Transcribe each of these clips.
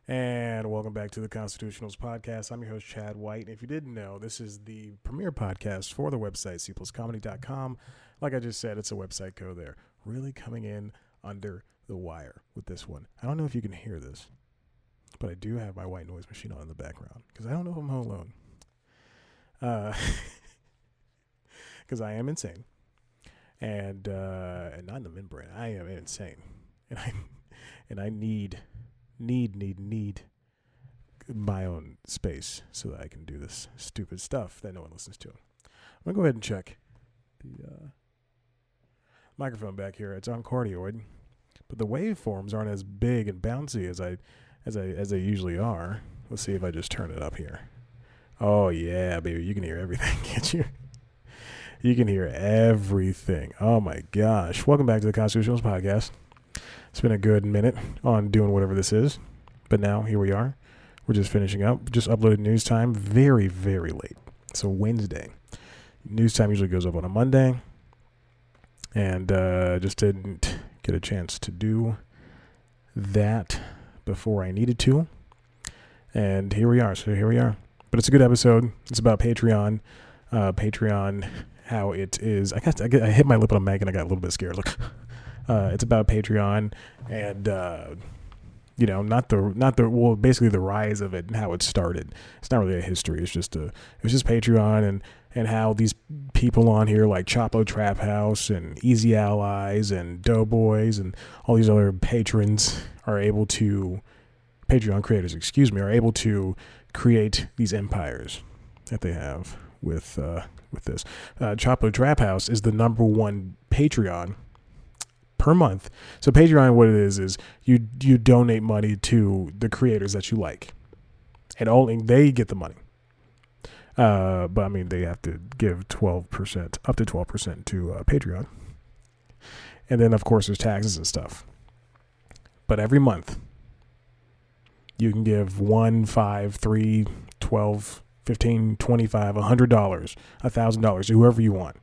And welcome back to the Constitutionals Podcast. I'm your host, Chad White. And if you didn't know, this is the premier podcast for the website, cpluscomedy.com. Like I just said, it's a website code there. Really coming in under the wire with this one. I don't know if you can hear this, but I do have my white noise machine on in the background because I don't know if I'm home alone. Because I am insane. And not in the membrane. I am insane. And I need my own space so that I can do this stupid stuff that no one listens to. I'm gonna go ahead and check the microphone back here. It's on cardioid, but the waveforms aren't as big and bouncy as they usually are. Let's see if I just turn it up here. Oh yeah, baby, you can hear everything, can't you? You can hear everything. Oh my gosh! Welcome back to the Constitutionals Podcast. It's been a good minute on doing whatever this is, but now here we are. We're just finishing up. Just uploaded news time very, very late. So Wednesday. News time usually goes up on a Monday, and just didn't get a chance to do that before I needed to. And here we are. So here we are. But it's a good episode. It's about Patreon. Patreon, how it is. I hit my lip on a mic and I got a little bit scared. Look. It's about Patreon and, basically the rise of it and how it started. It's not really a history. It was just Patreon and how these people on here like Chapo Trap House and Easy Allies and Doughboys and all these other Patreon creators, are able to create these empires that they have with this. Chapo Trap House is the number one Patreon per month. So Patreon, what it is you donate money to the creators that you like, and only they get the money. But I mean, they have to give 12%, up to 12% to Patreon, and then of course there's taxes and stuff. But every month, you can give $1, $5, $3, $12, $15, $25, $100, $1,000 to whoever you want.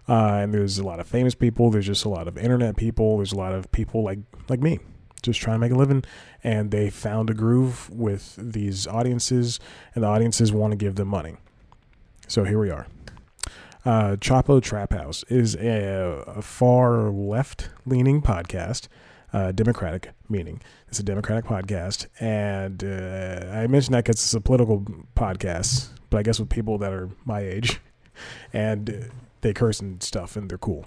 And there's a lot of famous people. There's just a lot of internet people. There's a lot of people like me just trying to make a living. And they found a groove with these audiences, and the audiences want to give them money. So here we are. Chapo Trap House is a far left-leaning podcast, Democratic meaning. It's a Democratic podcast. And I mentioned that because it's a political podcast, but I guess with people that are my age. And they curse and stuff, and they're cool.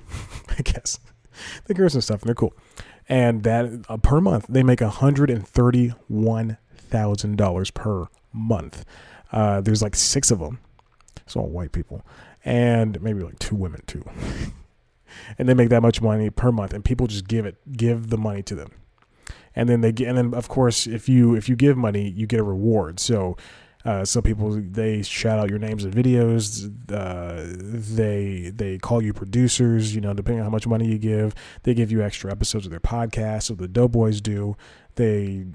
I guess they curse and stuff, and they're cool. And that per month, they make $131,000 per month. There's like 6 of them. It's all white people, and maybe like 2 women too. And they make that much money per month, and people just give the money to them. And then of course, if you give money, you get a reward. So people, they shout out your names in videos. They call you producers, depending on how much money you give. They give you extra episodes of their podcast. So the Doughboys do. They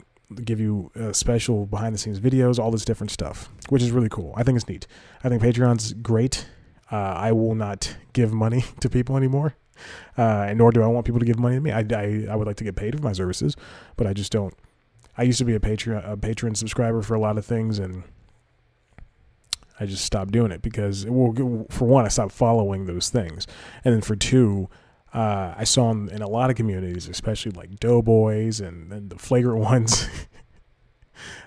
give you special behind the scenes videos, all this different stuff, which is really cool. I think it's neat. I think Patreon's great. I will not give money to people anymore. And nor do I want people to give money to me. I would like to get paid for my services, but I just don't. I used to be a Patreon subscriber for a lot of things, and I just stopped doing it because, for one, I stopped following those things. And then for 2, I saw in a lot of communities, especially like Doughboys and the flagrant ones,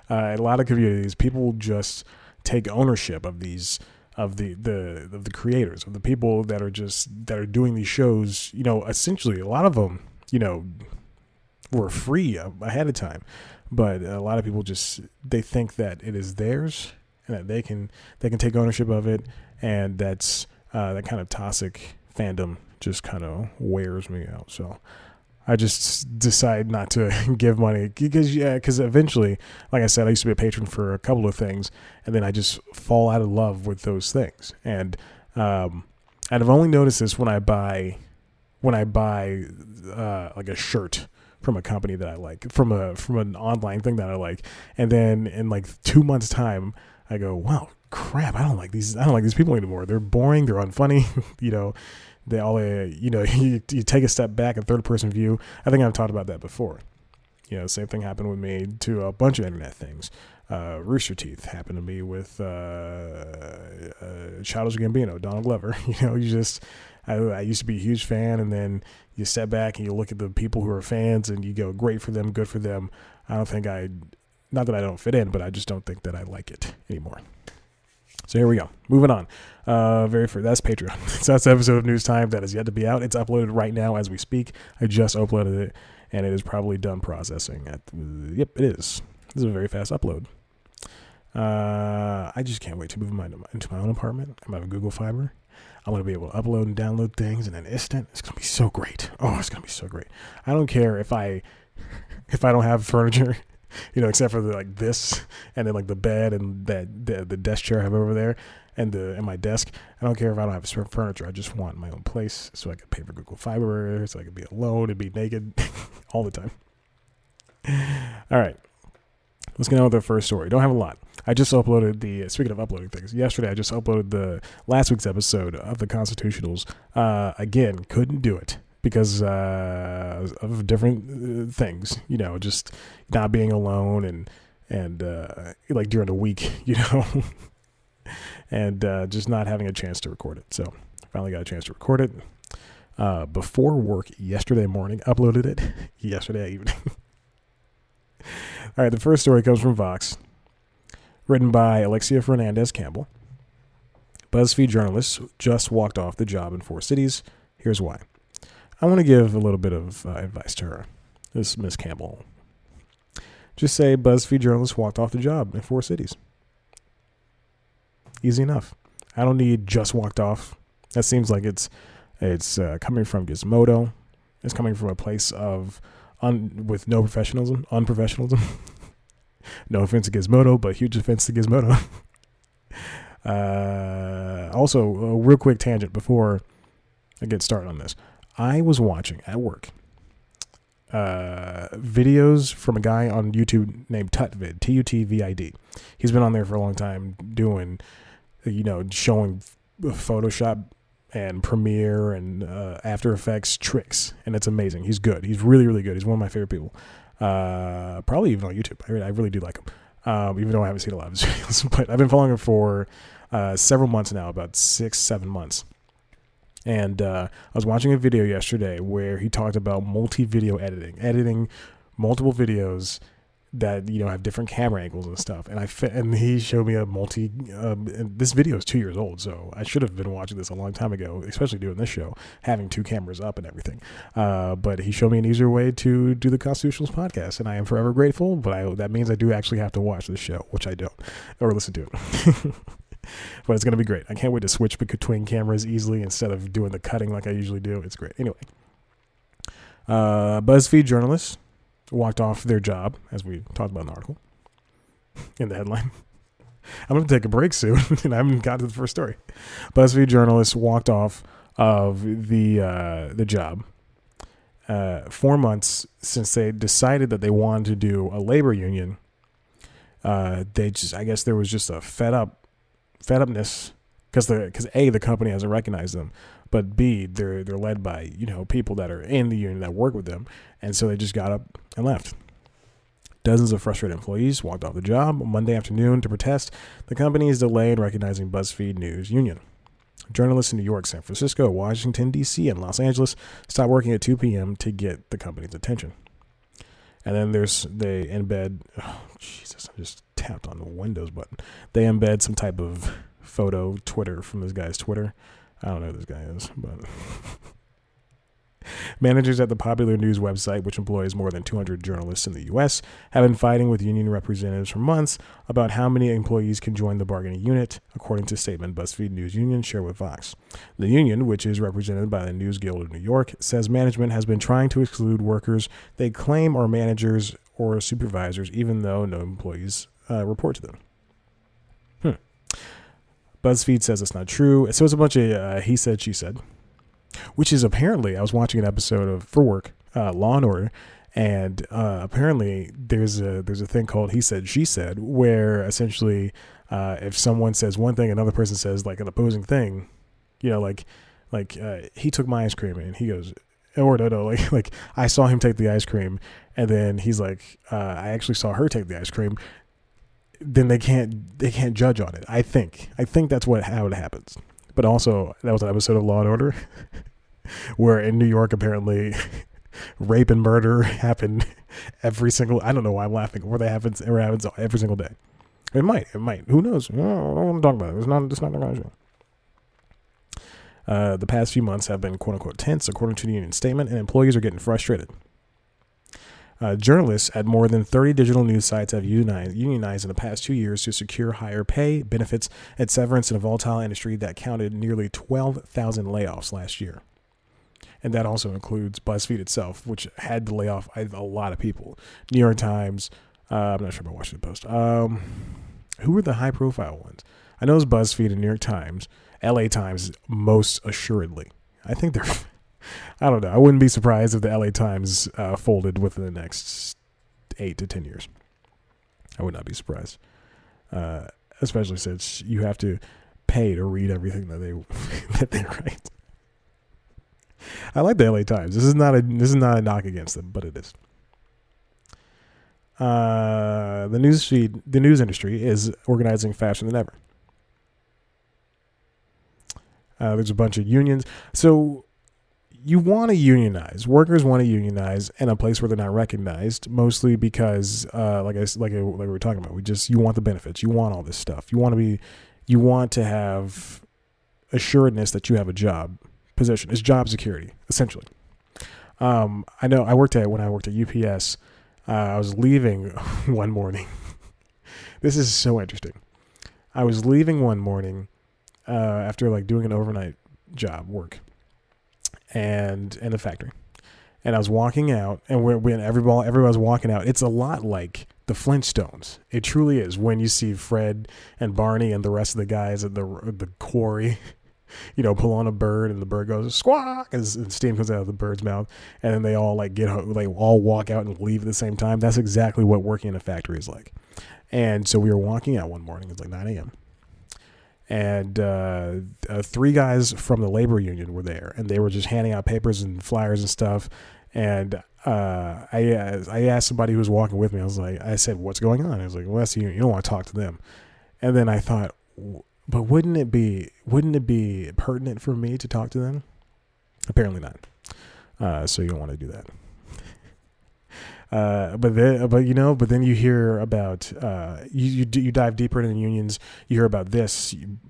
a lot of communities, people just take ownership of these, of the creators, of the people that are doing these shows. Essentially a lot of them, were free ahead of time, but a lot of people they think that it is theirs, and that they can take ownership of it, and that's that kind of toxic fandom just kind of wears me out. So I just decide not to give money because eventually, like I said, I used to be a patron for a couple of things, and then I just fall out of love with those things. And I've only noticed this when I buy like a shirt from a company that I like, from an online thing that I like, and then in like 2 months' time, I go, wow, crap, I don't like these people anymore. They're boring, they're unfunny, they all, you take a step back, a third person view. I think I've talked about that before. Same thing happened with me to a bunch of internet things. Rooster Teeth happened to me with Childish Gambino, Donald Glover. I used to be a huge fan, and then you step back and you look at the people who are fans and you go, great for them, good for them. Not that I don't fit in, but I just don't think that I like it anymore. So here we go. Moving on. That's Patreon. So that's the episode of News Time that is yet to be out. It's uploaded right now as we speak. I just uploaded it, and it is probably done processing. Yep, it is. This is a very fast upload. I just can't wait to move into my own apartment. I'm going to have Google Fiber. I'm going to be able to upload and download things in an instant. It's going to be so great. Oh, it's going to be so great. I don't care if I don't have furniture, except for this and then the bed and the desk chair I have over there and my desk. I don't care if I don't have furniture. I just want my own place so I can pay for Google Fiber, so I can be alone and be naked all the time. All right. Let's get on with the first story. Don't have a lot. I just uploaded speaking of uploading things, yesterday I just uploaded the last week's episode of the Constitutionals. Again, couldn't do it because of different things, just not being alone and during the week, and just not having a chance to record it. So finally got a chance to record it before work yesterday morning, uploaded it yesterday evening. All right, the first story comes from Vox, written by Alexia Fernandez Campbell. Buzzfeed journalist just walked off the job in 4 cities. Here's why. I want to give a little bit of advice to her, this Miss Campbell. Just say Buzzfeed journalist walked off the job in 4 cities. Easy enough. I don't need just walked off. That seems like it's coming from Gizmodo. It's coming from a place of with no unprofessionalism. No offense to Gizmodo, but huge offense to Gizmodo. Also, a real quick tangent before I get started on this. I was watching at work videos from a guy on YouTube named Tutvid, Tutvid. He's been on there for a long time doing, showing Photoshop and Premiere and After Effects tricks, and it's amazing. He's good. He's really, really good. He's one of my favorite people. Probably even on YouTube. I really do like him, even though I haven't seen a lot of his videos. But I've been following him for several months now, about 6-7 months. And I was watching a video yesterday where he talked about multi-video editing multiple videos that have different camera angles and stuff. And he showed me and this video is 2 years old, so I should have been watching this a long time ago, especially doing this show, having 2 cameras up and everything. But he showed me an easier way to do the Constitutionals podcast, and I am forever grateful. But that means I do actually have to watch this show, which I don't, or listen to it. But it's going to be great. I can't wait to switch between cameras easily instead of doing the cutting like I usually do. It's great. Anyway, BuzzFeed journalists walked off their job, as we talked about in the article, in the headline. I'm going to take a break soon, and I haven't got to the first story. BuzzFeed journalists walked off of the job 4 months since they decided that they wanted to do a labor union. I guess there was just a fed upness because A, the company hasn't recognized them, but B, they're led by people that are in the union that work with them, and so they just got up and left. Dozens of frustrated employees walked off the job Monday afternoon to protest the company's delay in recognizing BuzzFeed News Union. Journalists in New York, San Francisco, Washington, D.C., and Los Angeles stopped working at 2 p.m. to get the company's attention. And then they embed, oh, Jesus, I just tapped on the Windows button. They embed some type of photo Twitter from this guy's Twitter. I don't know who this guy is, but managers at the popular news website, which employs more than 200 journalists in the U.S., have been fighting with union representatives for months about how many employees can join the bargaining unit, according to a statement BuzzFeed News Union shared with Vox. The union, which is represented by the News Guild of New York, says management has been trying to exclude workers they claim are managers or supervisors, even though no employees report to them. BuzzFeed says it's not true. So it's a bunch of he said, she said, which is apparently, I was watching an episode of, for work, Law and Order, and apparently there's a thing called he said, she said, where essentially if someone says one thing, another person says like an opposing thing, like he took my ice cream and he goes, or no, like I saw him take the ice cream, and then he's like, I actually saw her take the ice cream. Then they can't judge on it. I think that's how it happens. But also, that was an episode of Law and Order where in New York, apparently, rape and murder happen every single. I don't know why I'm laughing. Or it happens every single day. It might. Who knows? I don't want to talk about it. It's not going to show. The past few months have been quote unquote tense, according to the union statement, and employees are getting frustrated. Journalists at more than 30 digital news sites have unionized in the past 2 years to secure higher pay, benefits, and severance in a volatile industry that counted nearly 12,000 layoffs last year. And that also includes Buzzfeed itself, which had to lay off a lot of people. New York Times, I'm not sure about Washington Post. Who were the high-profile ones? I know it's BuzzFeed and New York Times. LA Times, most assuredly. I think they're... I don't know. I wouldn't be surprised if the LA Times folded within the next 8 to 10 years. I would not be surprised. Especially since you have to pay to read everything that they write. I like the LA Times. This is not a knock against them, but it is. The news industry is organizing faster than ever. There's a bunch of unions. So you want to unionize. Workers want to unionize in a place where they're not recognized, mostly because, like we were talking about, you want the benefits. You want all this stuff. You want to have assuredness that you have a job position. It's job security, essentially. I know when I worked at UPS, I was leaving one morning. This is so interesting. I was leaving one morning after like doing an overnight work. And in the factory, and I was walking out, and when everybody's walking out, it's a lot like the Flintstones. It truly is. When you see Fred and Barney and the rest of the guys at the quarry, pull on a bird, and the bird goes squawk, and steam comes out of the bird's mouth, and then they all all walk out and leave at the same time. That's exactly what working in a factory is like. And so we were walking out one morning. It's like 9 a.m. And 3 guys from the labor union were there, and they were just handing out papers and flyers and stuff. And I asked somebody who was walking with me. I said, "What's going on?" I was like, "Well, that's the union. You don't want to talk to them." And then I thought, but wouldn't it be pertinent for me to talk to them? Apparently not. So you don't want to do that. But then you hear about you dive deeper into the unions. You hear about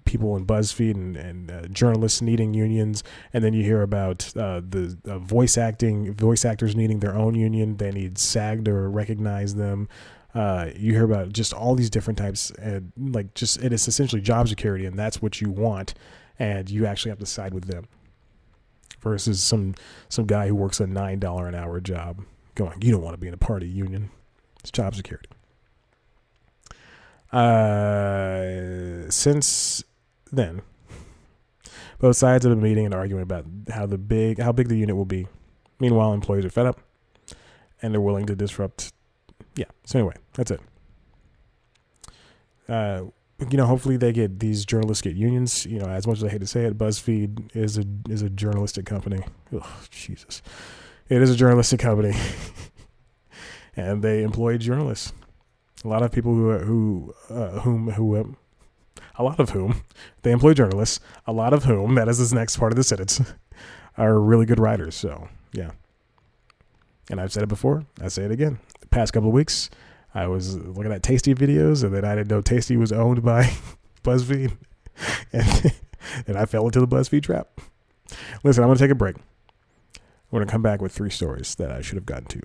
people in BuzzFeed and journalists needing unions, and then you hear about the voice actors needing their own union. They need SAG to recognize them. You hear about just all these different types, and it is essentially job security, and that's what you want, and you actually have to side with them versus some guy who works a $9 an hour job. Going, you don't want to be in a party union. It's job security. Since then, both sides have been meeting and arguing about how big the unit will be. Meanwhile, employees are fed up, and they're willing to disrupt. Yeah. So anyway, that's it. Hopefully these journalists get unions. As much as I hate to say it, BuzzFeed is a journalistic company. Oh, Jesus. It is a journalistic company, and they employ journalists. A lot of people a lot of whom they employ journalists. A lot of whom, that is this next part of the sentence, are really good writers. So yeah, and I've said it before. I say it again. The past couple of weeks, I was looking at Tasty videos, and then I didn't know Tasty was owned by BuzzFeed, and I fell into the BuzzFeed trap. Listen, I'm gonna take a break. We're going to come back with 3 stories that I should have gotten to.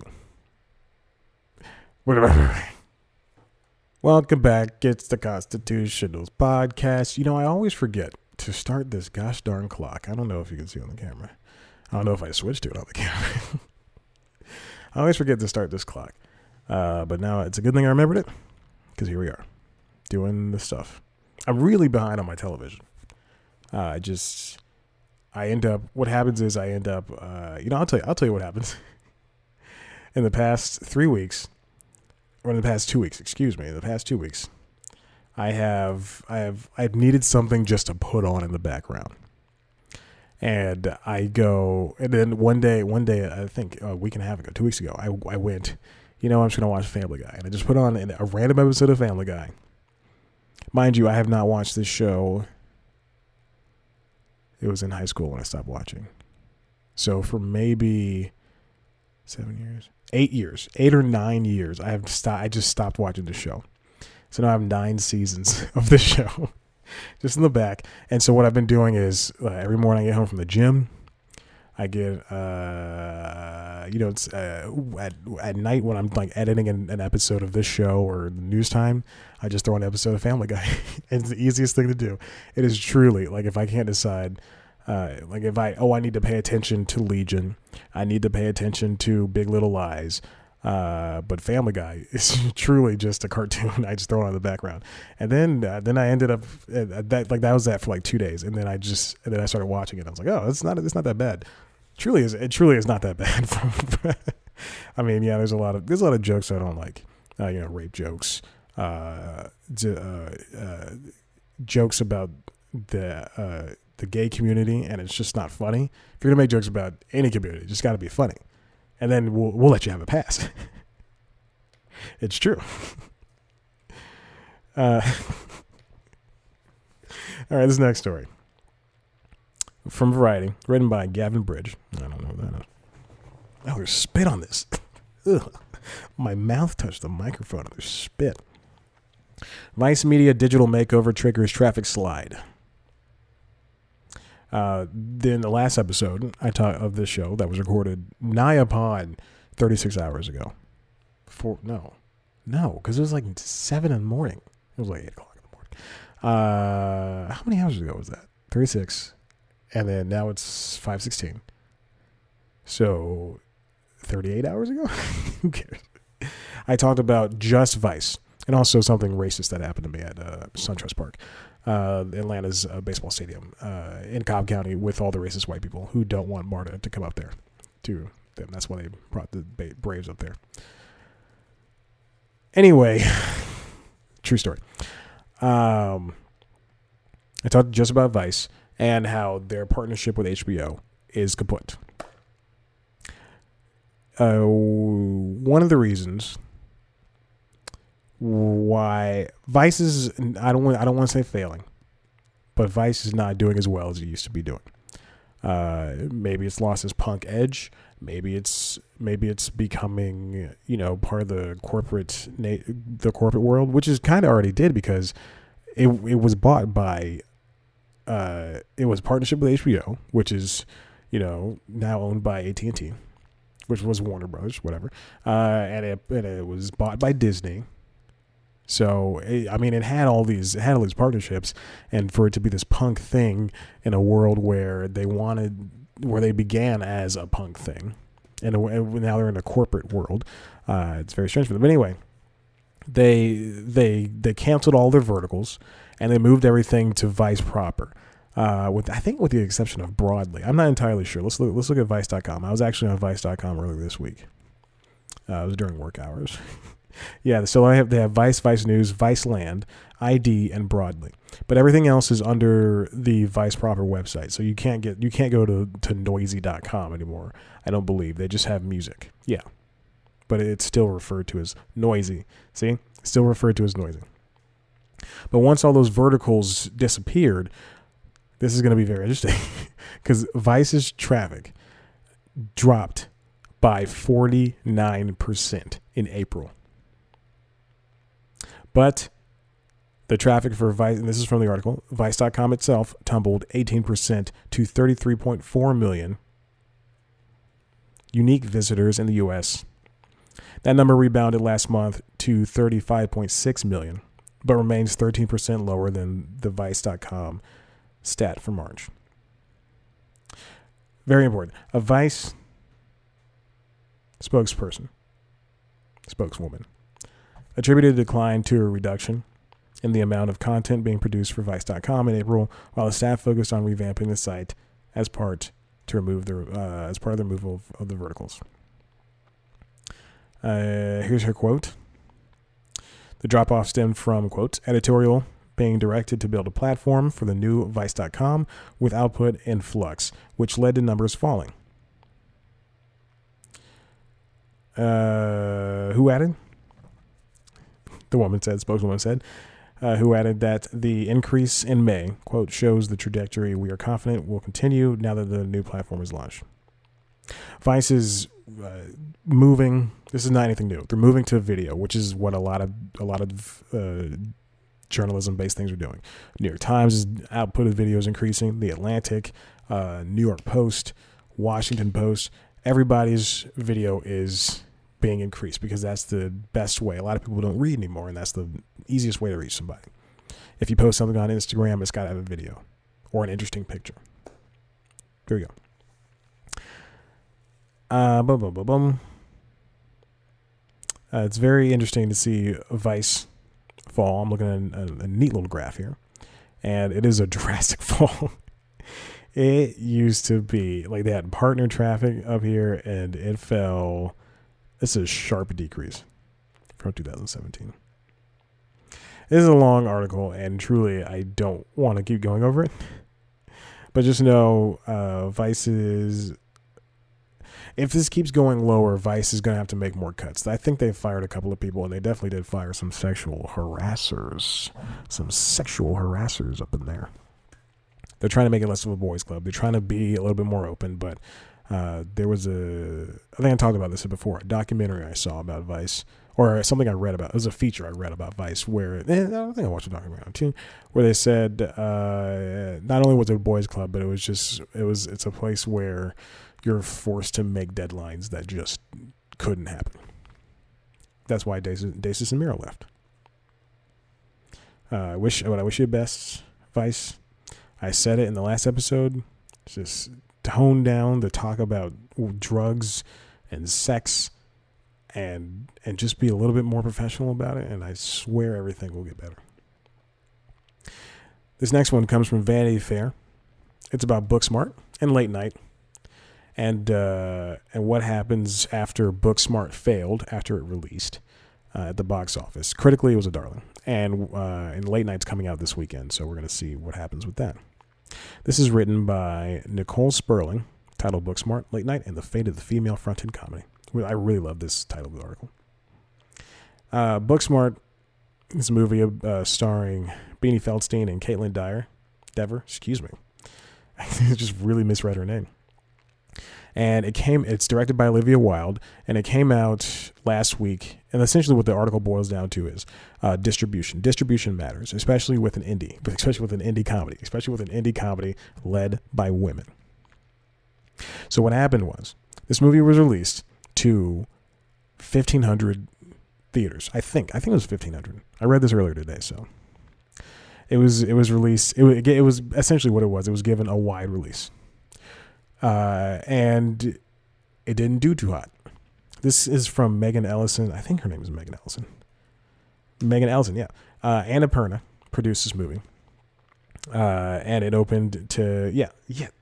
Welcome back. It's the Constitutionals Podcast. I always forget to start this gosh darn clock. I don't know if you can see on the camera. I don't know if I switched to it on the camera. I always forget to start this clock. But now it's a good thing I remembered it, because here we are doing this stuff. I'm really behind on my television. What happens is I'll tell you what happens. In the past 3 weeks, or in the past 2 weeks, I've needed something just to put on in the background. And I go, and then one day, I think a week and a half ago, 2 weeks ago, I went, I'm just going to watch Family Guy. And I just put on a random episode of Family Guy. Mind you, I have not watched this show. It was in high school when I stopped watching. So for maybe 8 or 9 years, I just stopped watching the show. So now I have 9 seasons of this show just in the back. And so what I've been doing is every morning I get home from the gym, I get, it's at night when I'm like editing an episode of this show or news time, I just throw an episode of Family Guy. It's the easiest thing to do. It is truly like if I can't decide, like if I need to pay attention to Legion, I need to pay attention to Big Little Lies. But Family Guy is truly just a cartoon. I just throw it on the background, and then I ended up that was that for like 2 days, and then I started watching it. I was like, oh, it's not that bad. It truly is not that bad. I mean, yeah, there's a lot of jokes I don't like. Rape jokes, jokes about the gay community, and it's just not funny. If you're gonna make jokes about any community, it's just got to be funny. And then we'll let you have a pass. It's true. All right, this next story. From Variety, written by Gavin Bridge. I don't know who that is. Oh, there's spit on this. Ugh. My mouth touched the microphone and there's spit. Vice Media digital makeover triggers traffic slide. Then the last episode of this show that was recorded nigh upon 36 hours ago. No, because it was like 7 in the morning. It was like 8 o'clock in the morning. How many hours ago was that? 36. And then now it's 5:16. So 38 hours ago? Who cares? I talked about just Vice and also something racist that happened to me at SunTrust Park. Atlanta's baseball stadium in Cobb County with all the racist white people who don't want MARTA to come up there to them. That's why they brought the Braves up there. Anyway, true story. I talked just about Vice and how their partnership with HBO is kaput. One of the reasons why Vice is, I don't want to say failing, but Vice is not doing as well as it used to be doing. Maybe it's lost its punk edge. Maybe it's becoming, part of the corporate world, which is kind of already did because it was bought by, it was partnership with HBO, which is, now owned by AT&T, which was Warner Bros. Whatever, and it was bought by Disney. So, it had all these partnerships, and for it to be this punk thing in a world where they began as a punk thing, and now they're in a corporate world, it's very strange for them. But anyway, they canceled all their verticals, and they moved everything to Vice proper, with the exception of Broadly. I'm not entirely sure. Let's look at Vice.com. I was actually on Vice.com earlier this week. It was during work hours. Yeah, so they have Vice, Vice News, Vice Land, ID, and Broadly. But everything else is under the Vice proper website. So you can't go to noisy.com anymore. I don't believe. They just have music. Yeah. But it's still referred to as Noisy. See? Still referred to as Noisy. But once all those verticals disappeared, this is going to be very interesting because Vice's traffic dropped by 49% in April. But the traffic for Vice, and this is from the article, Vice.com itself tumbled 18% to 33.4 million unique visitors in the U.S. That number rebounded last month to 35.6 million, but remains 13% lower than the Vice.com stat for March. Very important. A Vice spokeswoman, attributed the decline to a reduction in the amount of content being produced for Vice.com in April, while the staff focused on revamping the site as part of the removal of the verticals. Here's her quote. The drop-off stemmed from, quote, editorial being directed to build a platform for the new Vice.com with output in flux, which led to numbers falling. Who added? Spokeswoman said, who added that the increase in May, quote, shows the trajectory we are confident will continue now that the new platform is launched. Vice is moving. This is not anything new. They're moving to video, which is what a lot of journalism-based things are doing. New York Times' output of video is increasing. The Atlantic, New York Post, Washington Post, everybody's video is being increased because that's the best way. A lot of people don't read anymore, and that's the easiest way to reach somebody. If you post something on Instagram, it's got to have a video or an interesting picture. There we go. It's very interesting to see Vice fall. I'm looking at a neat little graph here, and it is a drastic fall. It used to be like they had partner traffic up here, and it fell. It's a sharp decrease from 2017. This is a long article, and truly, I don't want to keep going over it. But just know, Vice is. If this keeps going lower, Vice is going to have to make more cuts. I think they fired a couple of people, and they definitely did fire some sexual harassers. Some sexual harassers up in there. They're trying to make it less of a boys' club. They're trying to be a little bit more open, but there was I think I talked about this before, a documentary I saw about Vice, or something I read about. It was a feature I read about Vice where, I think I watched a documentary too, where they said not only was it a boys' club, but it's a place where you're forced to make deadlines that just couldn't happen. That's why Dacis and Miro left. I wish you the best, Vice. I said it in the last episode. Just tone down the talk about drugs and sex and just be a little bit more professional about it, and I swear everything will get better. This next one comes from Vanity Fair. It's about Booksmart and late night. And what happens after Booksmart failed after it released at the box office. Critically, it was a darling. And Late Night's coming out this weekend, so we're going to see what happens with that. This is written by Nicole Sperling, titled Booksmart, Late Night, and the Fate of the Female-Fronted Comedy. I really love this title of the article. Booksmart is a movie starring Beanie Feldstein and Caitlin Dever. Excuse me. I just really misread her name. And it's directed by Olivia Wilde, and it came out last week. And essentially what the article boils down to is distribution. Distribution matters, especially with an indie comedy led by women. So what happened was this movie was released to 1,500 theaters. I think it was 1,500. I read this earlier today, so it was released. It was essentially what it was. It was given a wide release. And it didn't do too hot. This is from Megan Ellison. I think her name is Megan Ellison. Megan Ellison, yeah. Anna Perna produced this movie. And it opened to,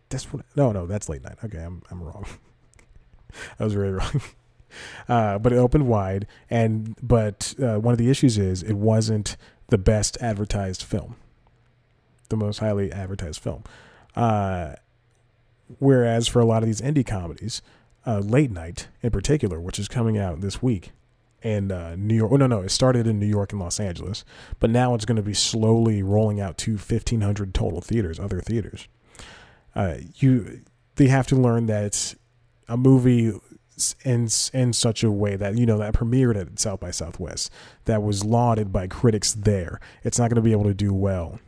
that's Late Night. Okay, I'm wrong. I was really wrong. But it opened wide. But one of the issues is it wasn't the best advertised film. The most highly advertised film. Whereas for a lot of these indie comedies, Late Night in particular, which is coming out this week in New York. It started in New York and Los Angeles, but now it's going to be slowly rolling out to 1,500 total theaters, other theaters. They have to learn that it's a movie in such a way that, that premiered at South by Southwest, that was lauded by critics there. It's not going to be able to do well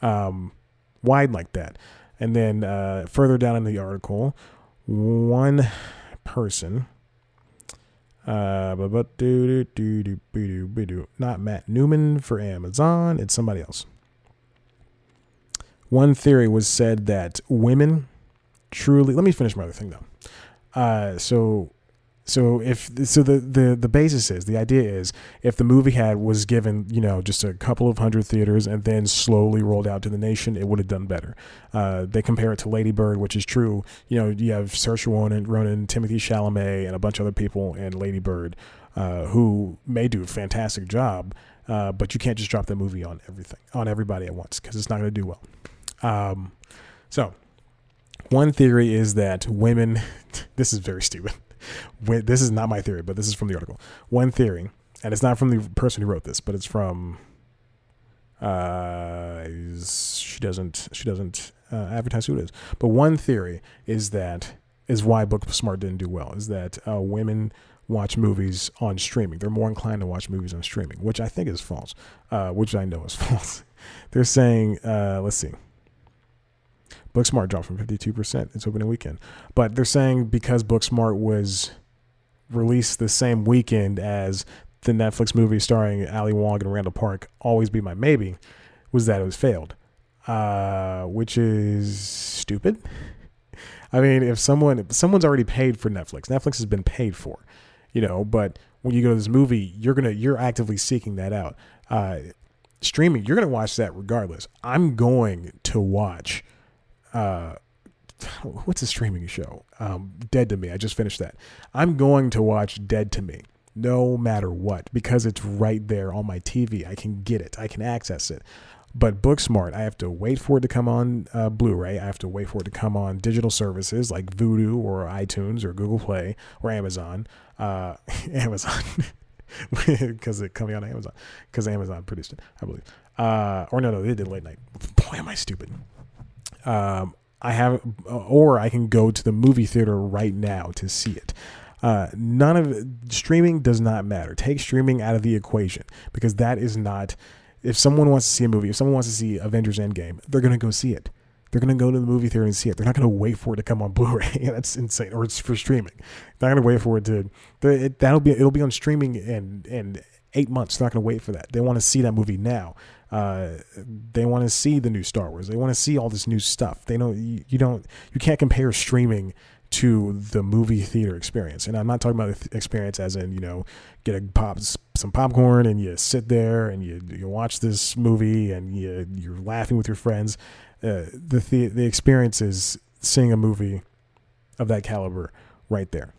wide like that. And then further down in the article, one person, not Matt Newman for Amazon, it's somebody else. One theory was said that women truly. Let me finish my other thing though. The basis is, the idea is, if the movie was given, just a couple of hundred theaters and then slowly rolled out to the nation, it would have done better. They compare it to Lady Bird, which is true. You have Saoirse Ronan, Timothy Chalamet, and a bunch of other people in Lady Bird. who may do a fantastic job, but you can't just drop the movie on everybody at once, because it's not going to do well. So one theory is that women, this is very stupid. This is not my theory, but this is from the article. One theory, and it's not from the person who wrote this, but it's from, she doesn't advertise who it is. But one theory is why Booksmart didn't do well, is that women watch movies on streaming. They're more inclined to watch movies on streaming, which I think is false, which I know is false. They're saying, let's see. Booksmart dropped from 52% its opening weekend. But they're saying because Booksmart was released the same weekend as the Netflix movie starring Ali Wong and Randall Park, Always Be My Maybe, was that it was failed, which is stupid. I mean, if someone's already paid for Netflix has been paid for, but when you go to this movie, you're actively seeking that out. Streaming, you're going to watch that regardless. I'm going to watch, what's a streaming show? Dead to Me. I just finished that. I'm going to watch Dead to Me no matter what, because it's right there on my TV. I can get it. I can access it. But Booksmart, I have to wait for it to come on Blu-ray. I have to wait for it to come on digital services like Vudu or iTunes or Google Play or Amazon. Amazon, because it's coming on Amazon, because Amazon produced it, I believe. Or no, they did late night. Boy, am I stupid. I can go to the movie theater right now to see it. None of it, streaming does not matter. Take streaming out of the equation, because that is not. If someone wants to see a movie, if someone wants to see Avengers Endgame, they're going to go see it. They're going to go to the movie theater and see it. They're not going to wait for it to come on Blu-ray. That's insane. Or it's for streaming. They're not going to wait for it to. It'll be on streaming in 8 months. They're not going to wait for that. They want to see that movie now. They want to see the new Star Wars. They want to see all this new stuff. They know you can't compare streaming to the movie theater experience. And I'm not talking about the experience as in, get some popcorn and you sit there and you watch this movie and you're laughing with your friends. The experience is seeing a movie of that caliber right there.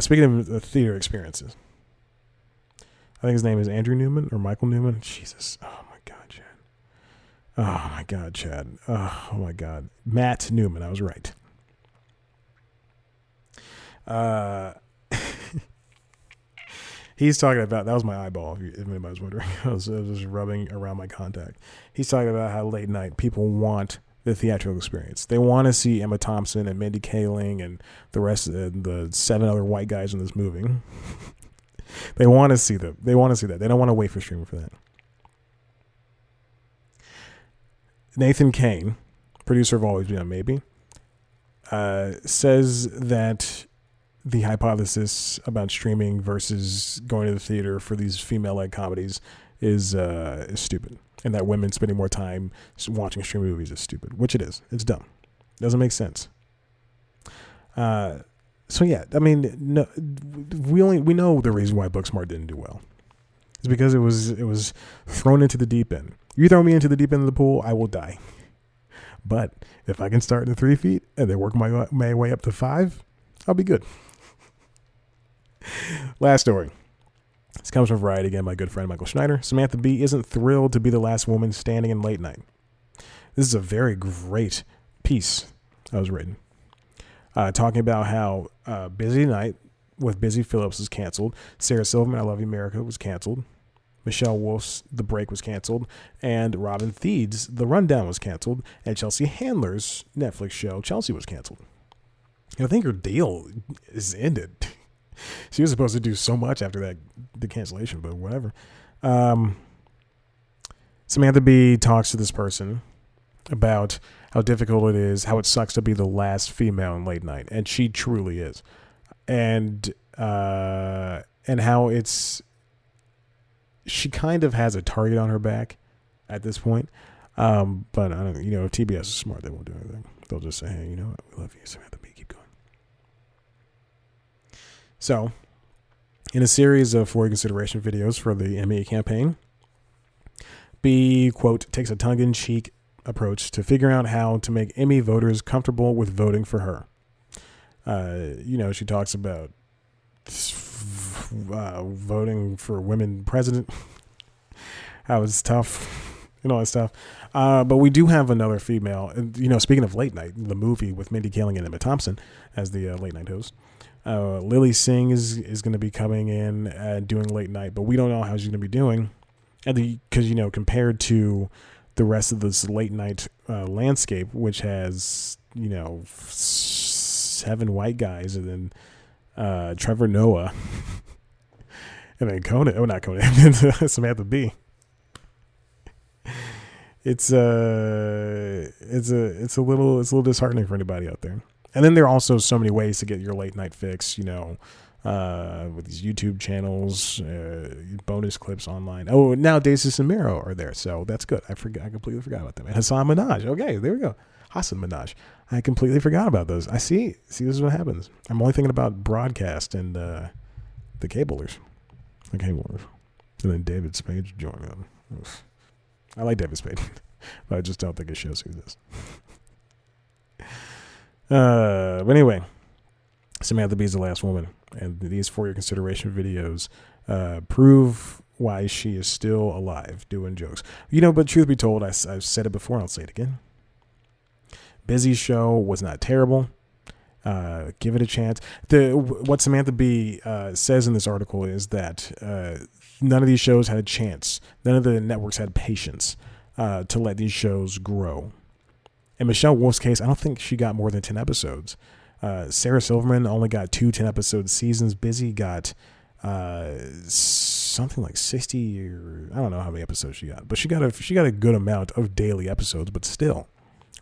Speaking of theater experiences, I think his name is Andrew Newman or Michael Newman. Jesus. Oh my God, Chad. Oh my God, Chad. Oh my God. Matt Newman. I was right. He's talking about, that was my eyeball, if anybody was wondering. I was rubbing around my contact. He's talking about how late night people want the theatrical experience. They want to see Emma Thompson and Mindy Kaling and the rest of the 7 other white guys in this movie. They want to see them. They want to see that. They don't want to wait for streaming for that. Nathan Kane, producer of Always Be My Maybe, says that the hypothesis about streaming versus going to the theater for these female-led comedies is stupid, and that women spending more time watching streaming movies is stupid, which it is. It's dumb. It doesn't make sense. So yeah, I mean, no, we know the reason why Booksmart didn't do well. It's because it was thrown into the deep end. You throw me into the deep end of the pool, I will die. But if I can start in 3 feet and then work my way up to 5, I'll be good. Last story. This comes from Variety again, my good friend Michael Schneider. Samantha Bee isn't thrilled to be the last woman standing in late night. This is a very great piece that was written. Talking about how Busy Night with Busy Phillips was canceled. Sarah Silverman, I Love You, America was canceled. Michelle Wolf's The Break was canceled. And Robin Thiede's The Rundown was canceled. And Chelsea Handler's Netflix show, Chelsea, was canceled. I think her deal is ended. She was supposed to do so much after the cancellation, but whatever. Samantha Bee talks to this person about how difficult it is, how it sucks to be the last female in late night, and she truly is, and how she kind of has a target on her back at this point. But I don't, if TBS is smart, they won't do anything. They'll just say, hey, you know what, we love you, Samantha Bee, keep going. So, in a series of for consideration videos for the Emmy campaign, Bee, quote, takes a tongue-in-cheek approach to figuring out how to make Emmy voters comfortable with voting for her. She talks about voting for women president. How it's tough and all that stuff. But we do have another female. Speaking of late night, the movie with Mindy Kaling and Emma Thompson as the late night host. Lily Singh is going to be coming in and doing late night, but we don't know how she's going to be doing. Because compared to the rest of this late night landscape, which has 7 white guys and then Trevor Noah and then Conan. Oh, not Conan. Samantha Bee. It's a little disheartening for anybody out there. And then there are also so many ways to get your late night fix, with these YouTube channels, bonus clips online. Oh, now Desus and Mero are there, so that's good. I completely forgot about them. And Hassan Minaj. Okay, there we go. Hassan Minaj. I completely forgot about those. I see. This is what happens. I'm only thinking about broadcast and the cablers. And then David Spade joining them. I like David Spade, but I just don't think it shows who this. But anyway, Samantha Bee is the last woman, and these for your consideration videos prove why she is still alive doing jokes. But truth be told, I've said it before and I'll say it again. Busy's show was not terrible. Give it a chance. What Samantha Bee says in this article is that none of these shows had a chance. None of the networks had patience to let these shows grow. In Michelle Wolf's case, I don't think she got more than 10 episodes. Sarah Silverman only got 2 10-episode seasons. Busy got something like 60 or I don't know how many episodes she got, but she got a good amount of daily episodes, but still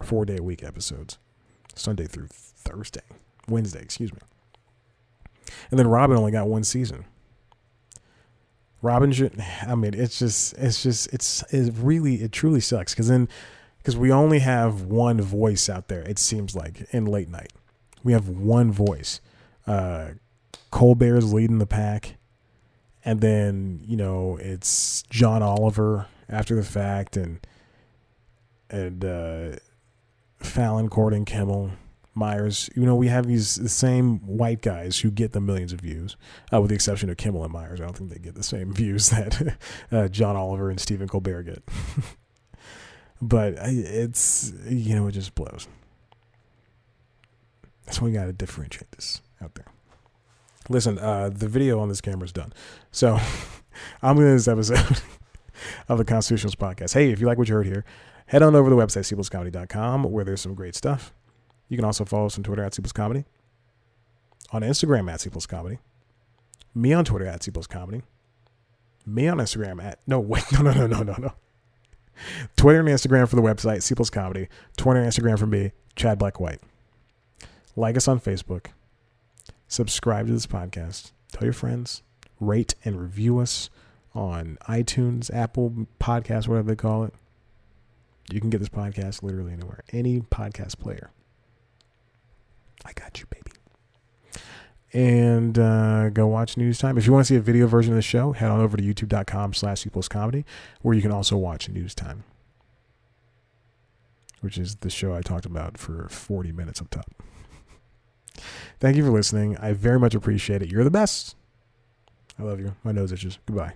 4-day-a-week episodes, Sunday through Wednesday, excuse me. And then Robin only got 1 season. Robin should, it truly sucks because we only have one voice out there, it seems like, in late night. We have one voice. Colbert's leading the pack. And then, it's John Oliver after the fact and Fallon, Corden, Kimmel, Myers. We have the same white guys who get the millions of views, with the exception of Kimmel and Myers. I don't think they get the same views that John Oliver and Stephen Colbert get. But it's, it just blows. That's why we got to differentiate this out there. Listen, the video on this camera is done. So I'm going to this episode of the Constitutionals Podcast. Hey, if you like what you heard here, head on over to the website, cpluscomedy.com, where there's some great stuff. You can also follow us on Twitter at cpluscomedy, on Instagram at cpluscomedy, me on Twitter at cpluscomedy, me on Instagram at, no. Twitter and Instagram for the website, cpluscomedy, Twitter and Instagram for me, Chad Black White. Like us on Facebook. Subscribe to this podcast. Tell your friends. Rate and review us on iTunes, Apple Podcasts, whatever they call it. You can get this podcast literally anywhere. Any podcast player. I got you, baby. And go watch News Time. If you want to see a video version of the show, head on over to youtube.com/cpluscomedy, where you can also watch News Time, which is the show I talked about for 40 minutes up top. Thank you for listening. I very much appreciate it. You're the best. I love you. My nose itches. Goodbye.